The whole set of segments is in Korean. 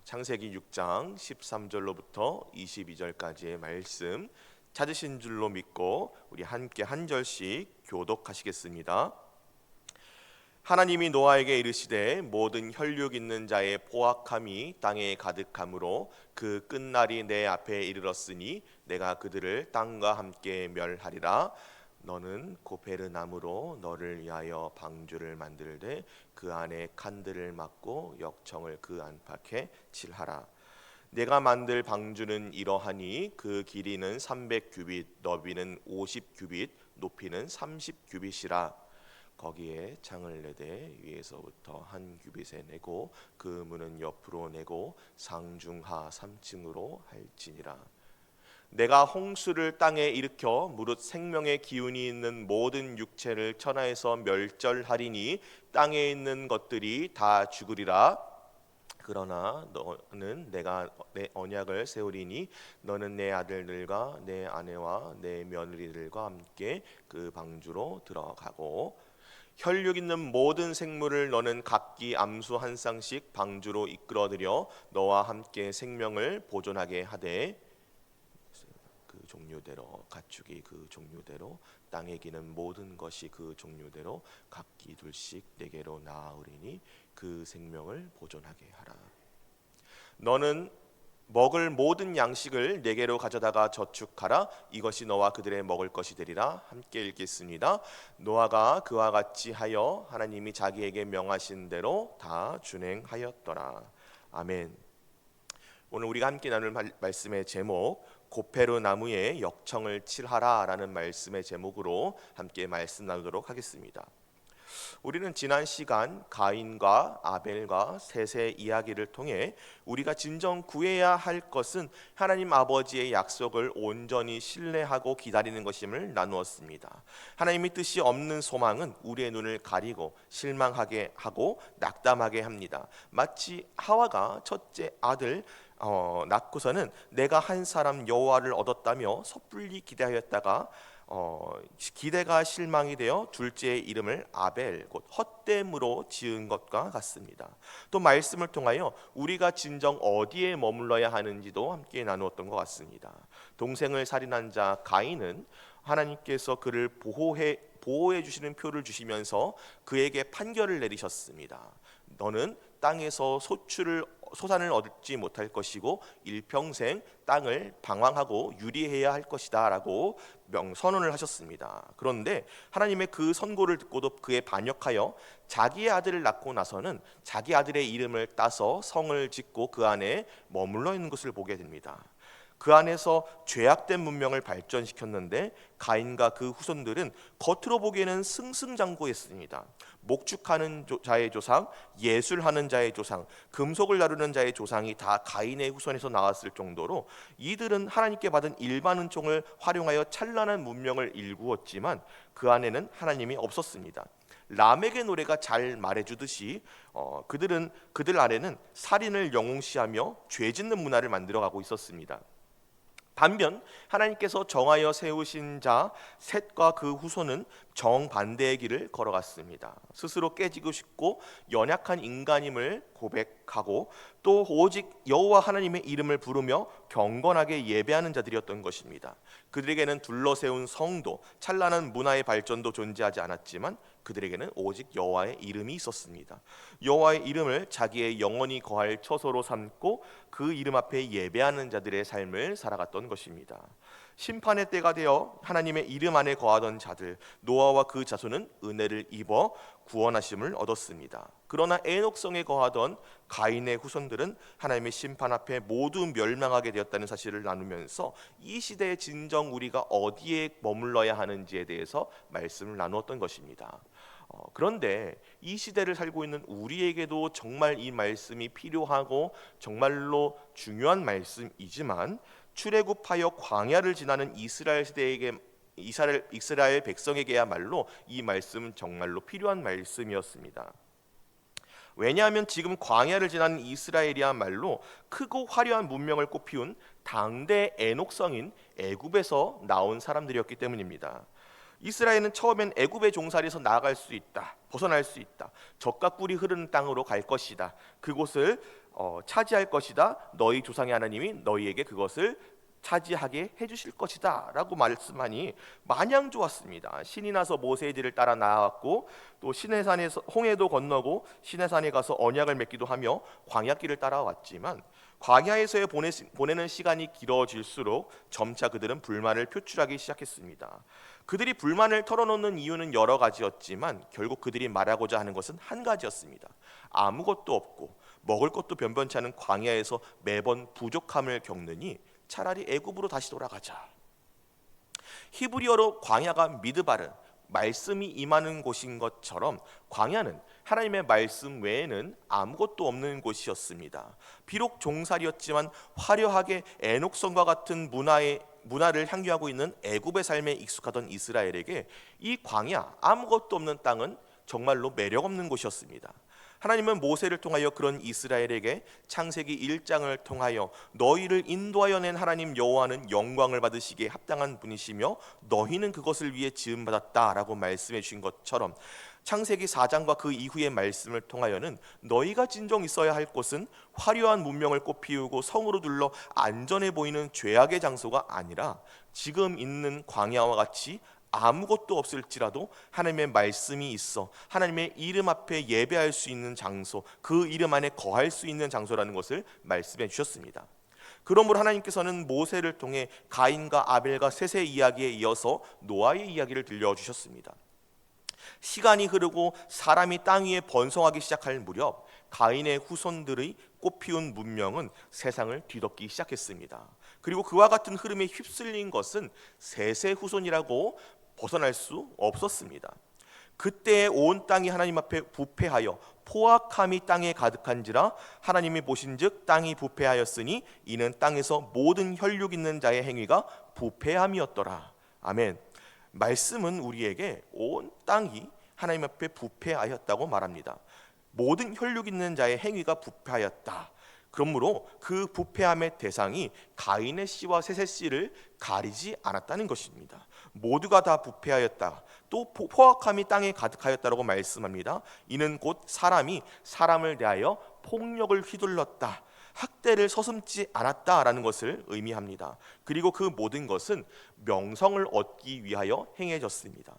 창세기 6장 13절로부터 22절까지의 말씀 찾으신 줄로 믿고 우리 함께 한 절씩 교독하시겠습니다. 하나님이 노아에게 이르시되 모든 혈육 있는 자의 포악함이 땅에 가득함으로 그 끝날이 내 앞에 이르렀으니 내가 그들을 땅과 함께 멸하리라. 너는 고페르나무로 너를 위하여 방주를 만들되 그 안에 칸들을 막고 역청을 그 안팎에 칠하라. 내가 만들 방주는 이러하니 그 길이는 300규빗, 너비는 50규빗, 높이는 30규빗이라. 거기에 창을 내되 위에서부터 한 규빗에 내고 그 문은 옆으로 내고 상중하 3층으로 할지니라. 내가 홍수를 땅에 일으켜 무릇 생명의 기운이 있는 모든 육체를 천하에서 멸절하리니 땅에 있는 것들이 다 죽으리라. 그러나 너는 내가 내 언약을 세우리니 너는 내 아들들과 내 아내와 내 며느리들과 함께 그 방주로 들어가고 혈육 있는 모든 생물을 너는 각기 암수 한 쌍씩 방주로 이끌어들여 너와 함께 생명을 보존하게 하되 그 종류대로 가축이 그 종류대로 땅에 기는 모든 것이 그 종류대로 각기 둘씩 내게로 나아오리니 그 생명을 보존하게 하라. 너는 먹을 모든 양식을 내게로 가져다가 저축하라. 이것이 너와 그들의 먹을 것이 되리라. 함께 읽겠습니다. 노아가 그와 같이 하여 하나님이 자기에게 명하신 대로 다 준행하였더라. 아멘. 오늘 우리가 함께 나눌 말씀의 제목 고페르 나무에 역청을 칠하라 라는 말씀의 제목으로 함께 말씀 나누도록 하겠습니다. 우리는 지난 시간 가인과 아벨과 셋의 이야기를 통해 우리가 진정 구해야 할 것은 하나님 아버지의 약속을 온전히 신뢰하고 기다리는 것임을 나누었습니다. 하나님의 뜻이 없는 소망은 우리의 눈을 가리고 실망하게 하고 낙담하게 합니다. 마치 하와가 첫째 아들 낳고서는 내가 한 사람 여호와를 얻었다며 섣불리 기대하였다가 기대가 실망이 되어 둘째의 이름을 아벨 곧 헛됨으로 지은 것과 같습니다. 또 말씀을 통하여 우리가 진정 어디에 머물러야 하는지도 함께 나누었던 것 같습니다. 동생을 살인한 자 가인은 하나님께서 그를 보호해 주시는 표를 주시면서 그에게 판결을 내리셨습니다. 너는 땅에서 소산을 얻지 못할 것이고 일평생 땅을 방황하고 유리해야 할 것이다 라고 선언을 하셨습니다. 그런데 하나님의 그 선고를 듣고도 그에 반역하여 자기의 아들을 낳고 나서는 자기 아들의 이름을 따서 성을 짓고 그 안에 머물러 있는 것을 보게 됩니다. 그 안에서 죄악된 문명을 발전시켰는데 가인과 그 후손들은 겉으로 보기에는 승승장구했습니다. 목축하는 자의 조상, 예술하는 자의 조상, 금속을 다루는 자의 조상이 다 가인의 후손에서 나왔을 정도로 이들은 하나님께 받은 일반 은총을 활용하여 찬란한 문명을 일구었지만 그 안에는 하나님이 없었습니다. 람에게 노래가 잘 말해주듯이 그들 아래는 살인을 영웅시하며 죄짓는 문화를 만들어가고 있었습니다. 반면 하나님께서 정하여 세우신 자 셋과 그 후손은 정반대의 길을 걸어갔습니다. 스스로 깨지고 싶고 연약한 인간임을 고백하고 또 오직 여호와 하나님의 이름을 부르며 경건하게 예배하는 자들이었던 것입니다. 그들에게는 둘러세운 성도, 찬란한 문화의 발전도 존재하지 않았지만 그들에게는 오직 여호와의 이름이 있었습니다. 여호와의 이름을 자기의 영원히 거할 처소로 삼고 그 이름 앞에 예배하는 자들의 삶을 살아갔던 것입니다. 심판의 때가 되어 하나님의 이름 안에 거하던 자들 노아와 그 자손은 은혜를 입어 구원하심을 얻었습니다. 그러나 에녹성에 거하던 가인의 후손들은 하나님의 심판 앞에 모두 멸망하게 되었다는 사실을 나누면서 이 시대에 진정 우리가 어디에 머물러야 하는지에 대해서 말씀을 나누었던 것입니다. 그런데 이 시대를 살고 있는 우리에게도 정말 이 말씀이 필요하고 정말로 중요한 말씀이지만 출애굽하여 광야를 지나는 이스라엘 백성에게야말로 이 말씀은 정말로 필요한 말씀이었습니다. 왜냐하면 지금 광야를 지나는 이스라엘이야말로 크고 화려한 문명을 꽃피운 당대 에녹성인 애굽에서 나온 사람들이었기 때문입니다. 이스라엘은 처음엔 애굽의 종살이에서 나아갈 수 있다, 벗어날 수 있다, 젖과 꿀이 흐르는 땅으로 갈 것이다, 그곳을 차지할 것이다. 너희 조상의 하나님이 너희에게 그것을 차지하게 해주실 것이다 라고 말씀하니 마냥 좋았습니다. 신이 나서 모세의 뒤를 따라 나아갔고 또 시내산에서 홍해도 건너고 시내산에 가서 언약을 맺기도 하며 광야길을 따라왔지만 광야에서의 보내는 시간이 길어질수록 점차 그들은 불만을 표출하기 시작했습니다. 그들이 불만을 털어놓는 이유는 여러 가지였지만 결국 그들이 말하고자 하는 것은 한 가지였습니다. 아무것도 없고 먹을 것도 변변치 않은 광야에서 매번 부족함을 겪느니 차라리 애굽으로 다시 돌아가자. 히브리어로 광야가 미드바르, 말씀이 임하는 곳인 것처럼 광야는 하나님의 말씀 외에는 아무것도 없는 곳이었습니다. 비록 종살이였지만 화려하게 애녹성과 같은 문화를 향유하고 있는 애굽의 삶에 익숙하던 이스라엘에게 이 광야, 아무것도 없는 땅은 정말로 매력 없는 곳이었습니다. 하나님은 모세를 통하여 그런 이스라엘에게 창세기 1장을 통하여 너희를 인도하여 낸 하나님 여호와는 영광을 받으시기에 합당한 분이시며 너희는 그것을 위해 지음받았다라고 말씀해 주신 것처럼 창세기 4장과 그 이후의 말씀을 통하여는 너희가 진정 있어야 할 곳은 화려한 문명을 꽃피우고 성으로 둘러 안전해 보이는 죄악의 장소가 아니라 지금 있는 광야와 같이 아무것도 없을지라도 하나님의 말씀이 있어 하나님의 이름 앞에 예배할 수 있는 장소, 그 이름 안에 거할 수 있는 장소라는 것을 말씀해 주셨습니다. 그러므로 하나님께서는 모세를 통해 가인과 아벨과 셋의 이야기에 이어서 노아의 이야기를 들려주셨습니다. 시간이 흐르고 사람이 땅 위에 번성하기 시작할 무렵 가인의 후손들의 꽃피운 문명은 세상을 뒤덮기 시작했습니다. 그리고 그와 같은 흐름에 휩쓸린 것은 셋의 후손이라고 벗어날 수 없었습니다. 그때 온 땅이 하나님 앞에 부패하여 포악함이 땅에 가득한지라 하나님이 보신즉 땅이 부패하였으니 이는 땅에서 모든 혈육 있는 자의 행위가 부패함이었더라. 아멘. 말씀은 우리에게 온 땅이 하나님 앞에 부패하였다고 말합니다. 모든 혈육 있는 자의 행위가 부패하였다. 그러므로 그 부패함의 대상이 가인의 씨와 셋의 씨를 가리지 않았다는 것입니다. 모두가 다 부패하였다. 또 포악함이 땅에 가득하였다라고 말씀합니다. 이는 곧 사람이 사람을 대하여 폭력을 휘둘렀다. 학대를 서슴지 않았다라는 것을 의미합니다. 그리고 그 모든 것은 명성을 얻기 위하여 행해졌습니다.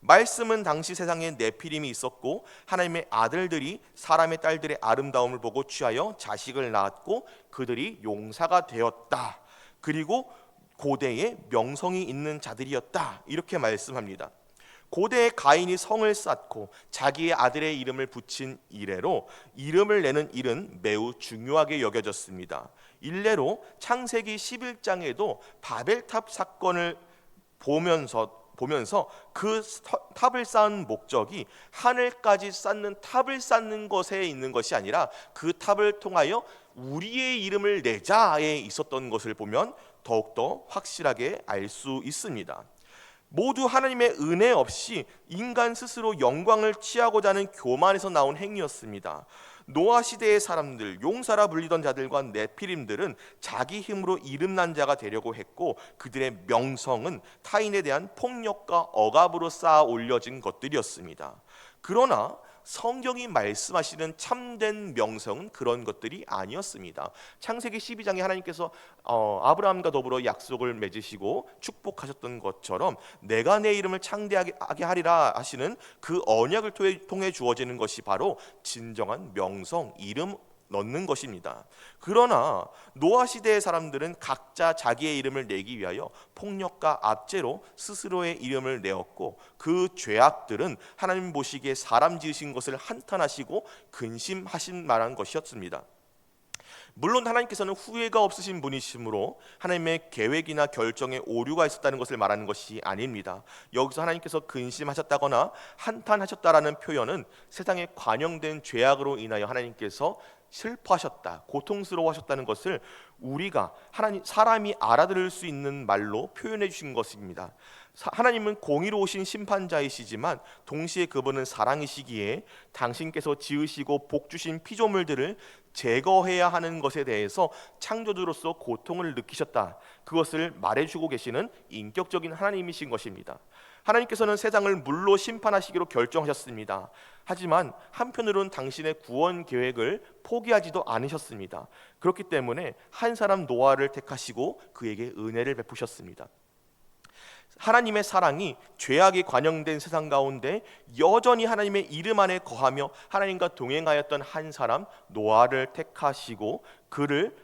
말씀은 당시 세상에 네피림이 있었고 하나님의 아들들이 사람의 딸들의 아름다움을 보고 취하여 자식을 낳았고 그들이 용사가 되었다. 그리고 고대에 명성이 있는 자들이었다. 이렇게 말씀합니다. 고대에 가인이 성을 쌓고 자기의 아들의 이름을 붙인 이래로 이름을 내는 일은 매우 중요하게 여겨졌습니다. 일례로 창세기 11장에도 바벨탑 사건을 보면서 그 탑을 쌓은 목적이 하늘까지 쌓는 탑을 쌓는 것에 있는 것이 아니라 그 탑을 통하여 우리의 이름을 내자에 있었던 것을 보면 더욱더 확실하게 알 수 있습니다. 모두 하나님의 은혜 없이 인간 스스로 영광을 취하고자 하는 교만에서 나온 행위였습니다. 노아 시대의 사람들, 용사라 불리던 자들과 네피림들은 자기 힘으로 이름난 자가 되려고 했고 그들의 명성은 타인에 대한 폭력과 억압으로 쌓아 올려진 것들이었습니다. 그러나 성경이 말씀하시는 참된 명성은 그런 것들이 아니었습니다. 창세기 12장에 하나님께서 아브라함과 더불어 약속을 맺으시고 축복하셨던 것처럼 내가 내 이름을 창대하게 하리라 하시는 그 언약을 통해 주어지는 것이 바로 진정한 명성, 이름 넣는 것입니다. 그러나 노아 시대의 사람들은 각자 자기의 이름을 내기 위하여 폭력과 압제로 스스로의 이름을 내었고 그 죄악들은 하나님 보시기에 사람 지으신 것을 한탄하시고 근심하신 만한 것이었습니다. 물론 하나님께서는 후회가 없으신 분이시므로 하나님의 계획이나 결정에 오류가 있었다는 것을 말하는 것이 아닙니다. 여기서 하나님께서 근심하셨다거나 한탄하셨다라는 표현은 세상에 관영된 죄악으로 인하여 하나님께서 슬퍼하셨다, 고통스러워하셨다는 것을 우리가 사람이 알아들을 수 있는 말로 표현해 주신 것입니다. 하나님은 공의로우신 심판자이시지만 동시에 그분은 사랑이시기에 당신께서 지으시고 복 주신 피조물들을 제거해야 하는 것에 대해서 창조주로서 고통을 느끼셨다. 그것을 말해주고 계시는 인격적인 하나님이신 것입니다. 하나님께서는 세상을 물로 심판하시기로 결정하셨습니다. 하지만 한편으로는 당신의 구원 계획을 포기하지도 않으셨습니다. 그렇기 때문에 한 사람 노아를 택하시고 그에게 은혜를 베푸셨습니다. 하나님의 사랑이 죄악이 관영된 세상 가운데 여전히 하나님의 이름 안에 거하며 하나님과 동행하였던 한 사람 노아를 택하시고 그를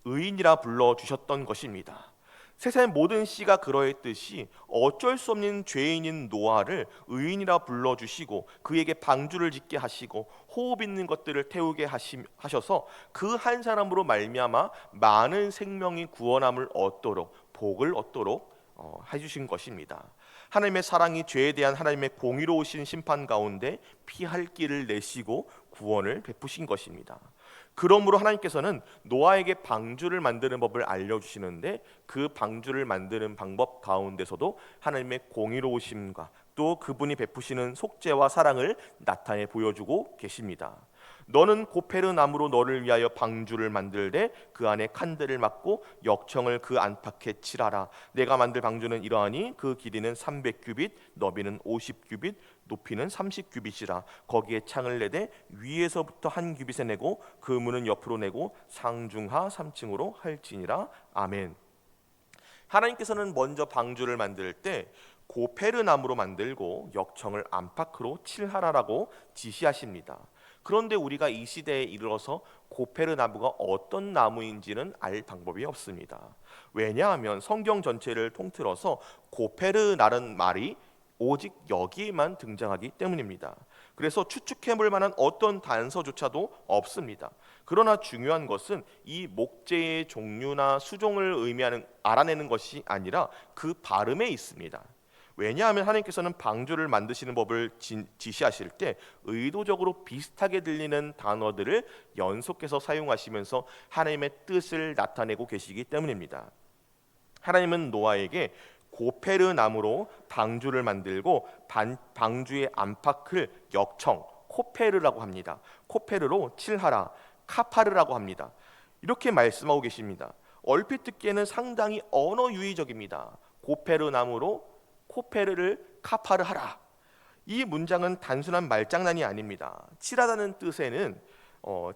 의인이라 불러주셨던 것입니다. 세상의 모든 씨가 그러했듯이 어쩔 수 없는 죄인인 노아를 의인이라 불러주시고 그에게 방주를 짓게 하시고 호흡 있는 것들을 태우게 하셔서 그 한 사람으로 말미암아 많은 생명이 구원함을 얻도록 복을 얻도록 해주신 것입니다. 하나님의 사랑이 죄에 대한 하나님의 공의로우신 심판 가운데 피할 길을 내시고 구원을 베푸신 것입니다. 그러므로 하나님께서는 노아에게 방주를 만드는 법을 알려주시는데 그 방주를 만드는 방법 가운데서도 하나님의 공의로우심과 또 그분이 베푸시는 속죄와 사랑을 나타내 보여주고 계십니다. 너는 고페르 나무로 너를 위하여 방주를 만들되 그 안에 칸들을 막고 역청을 그 안팎에 칠하라. 내가 만들 방주는 이러하니 그 길이는 300규빗, 너비는 50규빗, 높이는 30규빗이라. 거기에 창을 내되 위에서부터 한 규빗에 내고 그 문은 옆으로 내고 상중하 3층으로 할지니라. 아멘. 하나님께서는 먼저 방주를 만들 때 고페르 나무로 만들고 역청을 안팎으로 칠하라라고 지시하십니다. 그런데 우리가 이 시대에 이르러서 고페르 나무가 어떤 나무인지는 알 방법이 없습니다. 왜냐하면 성경 전체를 통틀어서 고페르라는 말이 오직 여기에만 등장하기 때문입니다. 그래서 추측해볼 만한 어떤 단서조차도 없습니다. 그러나 중요한 것은 이 목재의 종류나 수종을 알아내는 것이 아니라 그 발음에 있습니다. 왜냐하면 하나님께서는 방주를 만드시는 법을 지시하실 때 의도적으로 비슷하게 들리는 단어들을 연속해서 사용하시면서 하나님의 뜻을 나타내고 계시기 때문입니다. 하나님은 노아에게 고페르 나무로 방주를 만들고 방주의 안팎을 역청, 코페르라고 합니다. 코페르로 칠하라, 카파르라고 합니다. 이렇게 말씀하고 계십니다. 얼핏 듣기에는 상당히 언어 유의적입니다. 고페르 나무로 코페르를 카파르하라. 이 문장은 단순한 말장난이 아닙니다. 칠하다는 뜻에는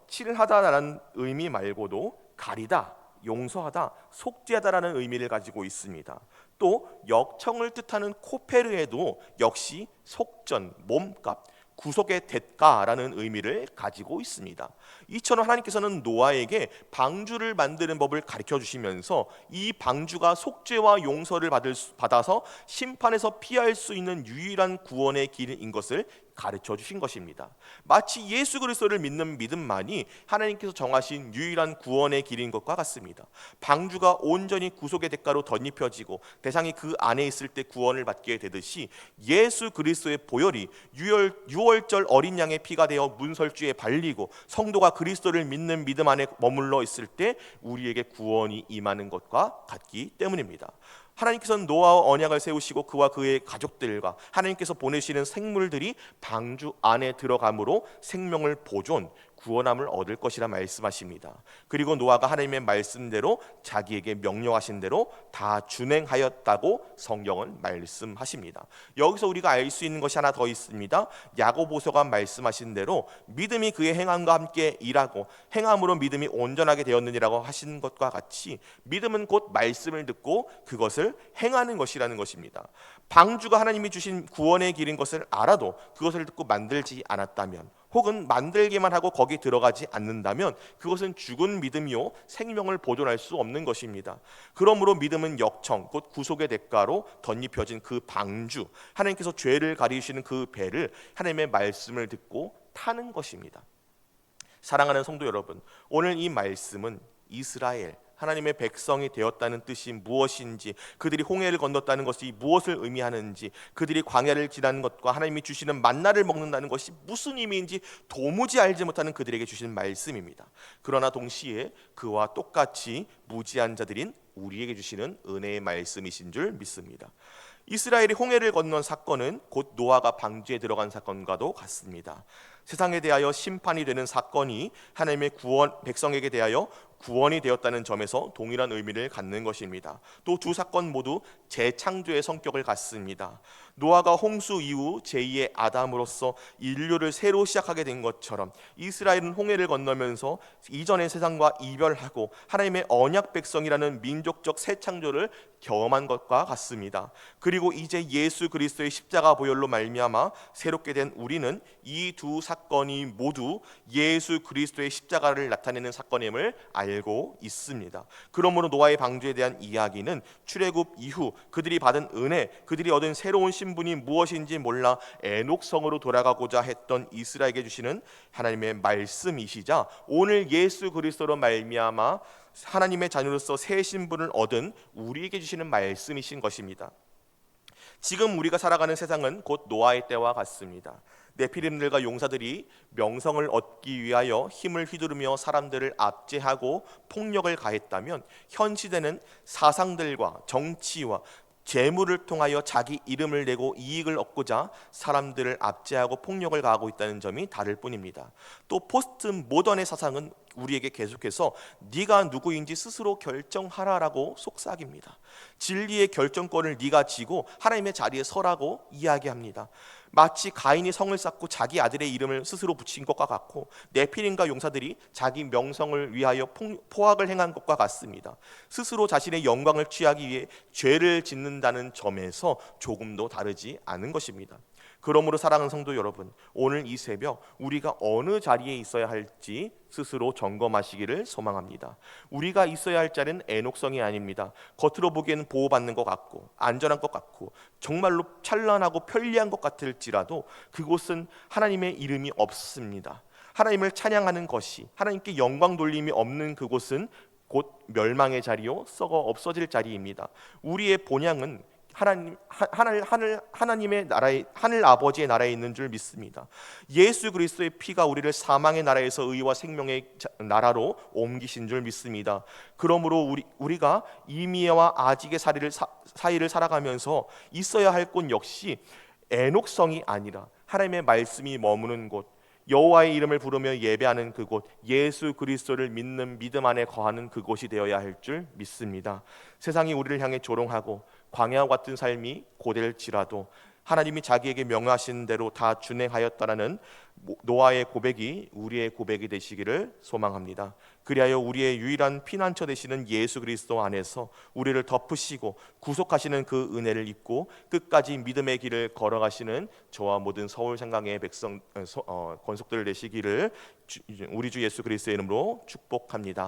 칠하다라는 의미 말고도 가리다, 용서하다, 속죄하다라는 의미를 가지고 있습니다. 또 역청을 뜻하는 코페르에도 역시 속전, 몸값, 구속의 대가라는 의미를 가지고 있습니다. 이처럼 하나님께서는 노아에게 방주를 만드는 법을 가르쳐 주시면서 이 방주가 속죄와 용서를 받아서 심판에서 피할 수 있는 유일한 구원의 길인 것을 가르쳐 주신 것입니다. 마치 예수 그리스도를 믿는 믿음만이 하나님께서 정하신 유일한 구원의 길인 것과 같습니다. 방주가 온전히 구속의 대가로 덧입혀지고 대상이 그 안에 있을 때 구원을 받게 되듯이 예수 그리스도의 보혈이 유월절 어린 양의 피가 되어 문설주에 발리고 성도가 그리스도를 믿는 믿음 안에 머물러 있을 때 우리에게 구원이 임하는 것과 같기 때문입니다. 하나님께서는 노아와 언약을 세우시고 그와 그의 가족들과 하나님께서 보내시는 생물들이 방주 안에 들어감으로 생명을 보존, 구원함을 얻을 것이라 말씀하십니다. 그리고 노아가 하나님의 말씀대로 자기에게 명령하신 대로 다 준행하였다고 성경은 말씀하십니다. 여기서 우리가 알 수 있는 것이 하나 더 있습니다. 야고보서가 말씀하신 대로 믿음이 그의 행함과 함께 일하고 행함으로 믿음이 온전하게 되었느니라고 하신 것과 같이 믿음은 곧 말씀을 듣고 그것을 행하는 것이라는 것입니다. 방주가 하나님이 주신 구원의 길인 것을 알아도 그것을 듣고 만들지 않았다면 혹은 만들기만 하고 거기 들어가지 않는다면 그것은 죽은 믿음이요 생명을 보존할 수 없는 것입니다. 그러므로 믿음은 역청 곧 구속의 대가로 덧입혀진 그 방주, 하나님께서 죄를 가리시는 그 배를 하나님의 말씀을 듣고 타는 것입니다. 사랑하는 성도 여러분, 오늘 이 말씀은 이스라엘 하나님의 백성이 되었다는 뜻이 무엇인지, 그들이 홍해를 건넜다는 것이 무엇을 의미하는지, 그들이 광야를 지나는 것과 하나님이 주시는 만나를 먹는다는 것이 무슨 의미인지 도무지 알지 못하는 그들에게 주신 말씀입니다. 그러나 동시에 그와 똑같이 무지한 자들인 우리에게 주시는 은혜의 말씀이신 줄 믿습니다. 이스라엘이 홍해를 건넌 사건은 곧 노아가 방주에 들어간 사건과도 같습니다. 세상에 대하여 심판이 되는 사건이 하나님의 구원, 백성에게 대하여 구원이 되었다는 점에서 동일한 의미를 갖는 것입니다. 또 두 사건 모두 재창조의 성격을 갖습니다. 노아가 홍수 이후 제2의 아담으로서 인류를 새로 시작하게 된 것처럼 이스라엘은 홍해를 건너면서 이전의 세상과 이별하고 하나님의 언약 백성이라는 민족적 새 창조를 경험한 것과 같습니다. 그리고 이제 예수 그리스도의 십자가 보혈로 말미암아 새롭게 된 우리는 이 두 사건이 모두 예수 그리스도의 십자가를 나타내는 사건임을 알고 있습니다. 그러므로 노아의 방주에 대한 이야기는 출애굽 이후 그들이 받은 은혜, 그들이 얻은 새로운 신분이 무엇인지 몰라 에녹성으로 돌아가고자 했던 이스라엘에게 주시는 하나님의 말씀이시자, 오늘 예수 그리스도로 말미암아 하나님의 자녀로서 새 신분을 얻은 우리에게 주시는 말씀이신 것입니다. 지금 우리가 살아가는 세상은 곧 노아의 때와 같습니다. 네피림들과 용사들이 명성을 얻기 위하여 힘을 휘두르며 사람들을 압제하고 폭력을 가했다면, 현 시대는 사상들과 정치와 재물을 통하여 자기 이름을 내고 이익을 얻고자 사람들을 압제하고 폭력을 가하고 있다는 점이 다를 뿐입니다. 또 포스트 모던의 사상은 우리에게 계속해서 네가 누구인지 스스로 결정하라라고 속삭입니다. 진리의 결정권을 네가 쥐고 하나님의 자리에 서라고 이야기합니다. 마치 가인이 성을 쌓고 자기 아들의 이름을 스스로 붙인 것과 같고, 네피림과 용사들이 자기 명성을 위하여 포악을 행한 것과 같습니다. 스스로 자신의 영광을 취하기 위해 죄를 짓는다는 점에서 조금도 다르지 않은 것입니다. 그러므로 사랑하는 성도 여러분, 오늘 이 새벽 우리가 어느 자리에 있어야 할지 스스로 점검하시기를 소망합니다. 우리가 있어야 할 자리는 에녹성이 아닙니다. 겉으로 보기에는 보호받는 것 같고 안전한 것 같고 정말로 찬란하고 편리한 것 같을지라도 그곳은 하나님의 이름이 없습니다. 하나님을 찬양하는 것이, 하나님께 영광 돌림이 없는 그곳은 곧 멸망의 자리요 썩어 없어질 자리입니다. 우리의 본향은 하나님의 나라에, 하늘 아버지의 나라에 있는 줄 믿습니다. 예수 그리스도의 피가 우리를 사망의 나라에서 의와 생명의 나라로 옮기신 줄 믿습니다. 그러므로 우리가 이미와 아직의 사이를 살아가면서 있어야 할 곳 역시 에녹성이 아니라 하나님의 말씀이 머무는 곳, 여호와의 이름을 부르며 예배하는 그곳, 예수 그리스도를 믿는 믿음 안에 거하는 그곳이 되어야 할 줄 믿습니다. 세상이 우리를 향해 조롱하고 광야와 같은 삶이 고될지라도 하나님이 자기에게 명하신 대로 다 준행하였다라는 노아의 고백이 우리의 고백이 되시기를 소망합니다. 그리하여 우리의 유일한 피난처 되시는 예수 그리스도 안에서 우리를 덮으시고 구속하시는 그 은혜를 입고 끝까지 믿음의 길을 걸어가시는 저와 모든 서울 생강의 백성 권속들 되시기를 우리 주 예수 그리스도의 이름으로 축복합니다.